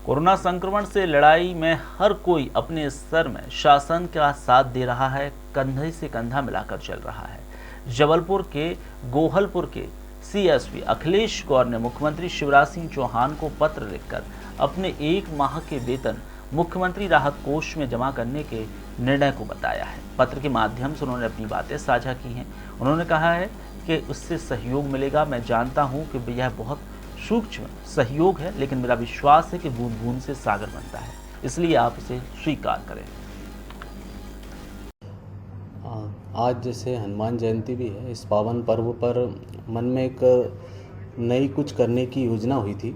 Corona संक्रमण से लड़ाई में हर कोई अपने स्तर में शासन का साथ दे रहा है, कंधे से कंधा मिलाकर चल रहा है। जबलपुर के गोहलपुर के सीएसपी अखिलेश गौर ने मुख्यमंत्री शिवराज सिंह चौहान को पत्र लिखकर अपने 1 माह के वेतन मुख्यमंत्री राहत कोष में जमा करने के निर्णय को बताया है। पत्र के माध्यम से उन्होंने अपनी बातें साझा की हैं। उन्होंने कहा है कि उससे सहयोग मिलेगा। मैं जानता हूं कि यह बहुत सूक्ष्म सहयोग है, लेकिन मेरा विश्वास है कि बूंद बूंद से सागर बनता है, इसलिए आप इसे स्वीकार करें। आज जैसे हनुमान जयंती भी है, इस पावन पर्व पर मन में एक नई कुछ करने की योजना हुई थी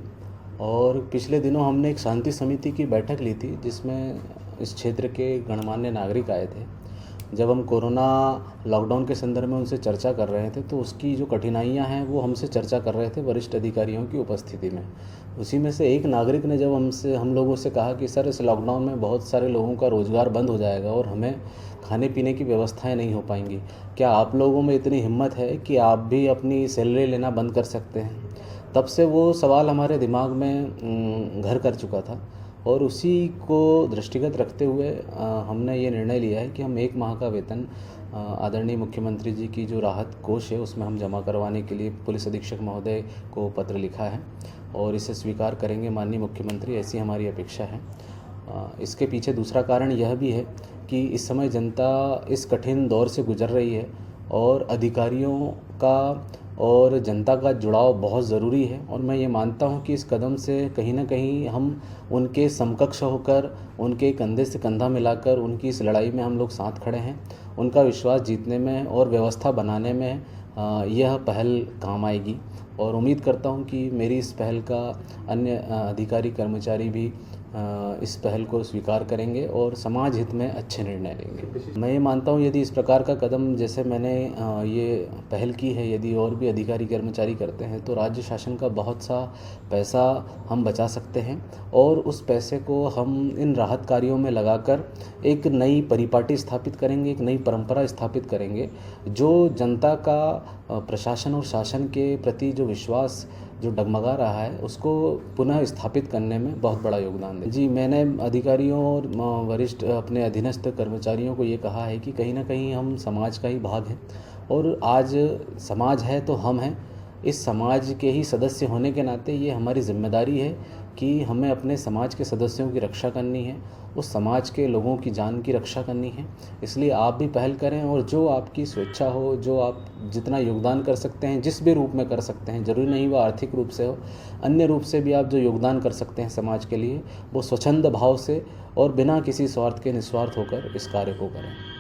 और पिछले दिनों हमने एक शांति समिति की बैठक ली थी, जिसमें इस क्षेत्र के गणमान्य नागरिक आए थे। जब हम कोरोना लॉकडाउन के संदर्भ में उनसे चर्चा कर रहे थे तो उसकी जो कठिनाइयां हैं वो हमसे चर्चा कर रहे थे वरिष्ठ अधिकारियों की उपस्थिति में। उसी में से एक नागरिक ने जब हम लोगों से कहा कि सर, इस लॉकडाउन में बहुत सारे लोगों का रोज़गार बंद हो जाएगा और हमें खाने पीने की व्यवस्थाएं नहीं हो पाएंगी, क्या आप लोगों में इतनी हिम्मत है कि आप भी अपनी सैलरी लेना बंद कर सकते हैं? तब से वो सवाल हमारे दिमाग में घर कर चुका था और उसी को दृष्टिगत रखते हुए हमने ये निर्णय लिया है कि हम 1 माह का वेतन आदरणीय मुख्यमंत्री जी की जो राहत कोष है उसमें हम जमा करवाने के लिए पुलिस अधीक्षक महोदय को पत्र लिखा है और इसे स्वीकार करेंगे माननीय मुख्यमंत्री, ऐसी हमारी अपेक्षा है। इसके पीछे दूसरा कारण यह भी है कि इस समय जनता इस कठिन दौर से गुजर रही है और अधिकारियों का और जनता का जुड़ाव बहुत ज़रूरी है और मैं ये मानता हूँ कि इस कदम से कहीं ना कहीं हम उनके समकक्ष होकर, उनके कंधे से कंधा मिलाकर उनकी इस लड़ाई में हम लोग साथ खड़े हैं। उनका विश्वास जीतने में और व्यवस्था बनाने में यह पहल काम आएगी और उम्मीद करता हूँ कि मेरी इस पहल का अन्य अधिकारी कर्मचारी भी इस पहल को स्वीकार करेंगे और समाज हित में अच्छे निर्णय लेंगे। मैं ये मानता हूँ यदि इस प्रकार का कदम जैसे मैंने ये पहल की है, यदि और भी अधिकारी कर्मचारी करते हैं तो राज्य शासन का बहुत सा पैसा हम बचा सकते हैं और उस पैसे को हम इन राहत कार्यों में लगाकर एक नई परिपाटी स्थापित करेंगे, एक नई परंपरा स्थापित करेंगे जो जनता का प्रशासन और शासन के प्रति जो विश्वास जो डगमगा रहा है उसको पुनः स्थापित करने में बहुत बड़ा योगदान है। जी, मैंने अधिकारियों और वरिष्ठ अपने अधीनस्थ कर्मचारियों को ये कहा है कि कहीं ना कहीं हम समाज का ही भाग हैं और आज समाज है तो हम हैं। इस समाज के ही सदस्य होने के नाते ये हमारी जिम्मेदारी है कि हमें अपने समाज के सदस्यों की रक्षा करनी है, उस समाज के लोगों की जान की रक्षा करनी है। इसलिए आप भी पहल करें और जो आपकी स्वेच्छा हो, जो आप जितना योगदान कर सकते हैं, जिस भी रूप में कर सकते हैं, ज़रूरी नहीं वह आर्थिक रूप से हो, अन्य रूप से भी आप जो योगदान कर सकते हैं समाज के लिए, वो स्वच्छंद भाव से और बिना किसी स्वार्थ के निस्वार्थ होकर इस कार्य को करें।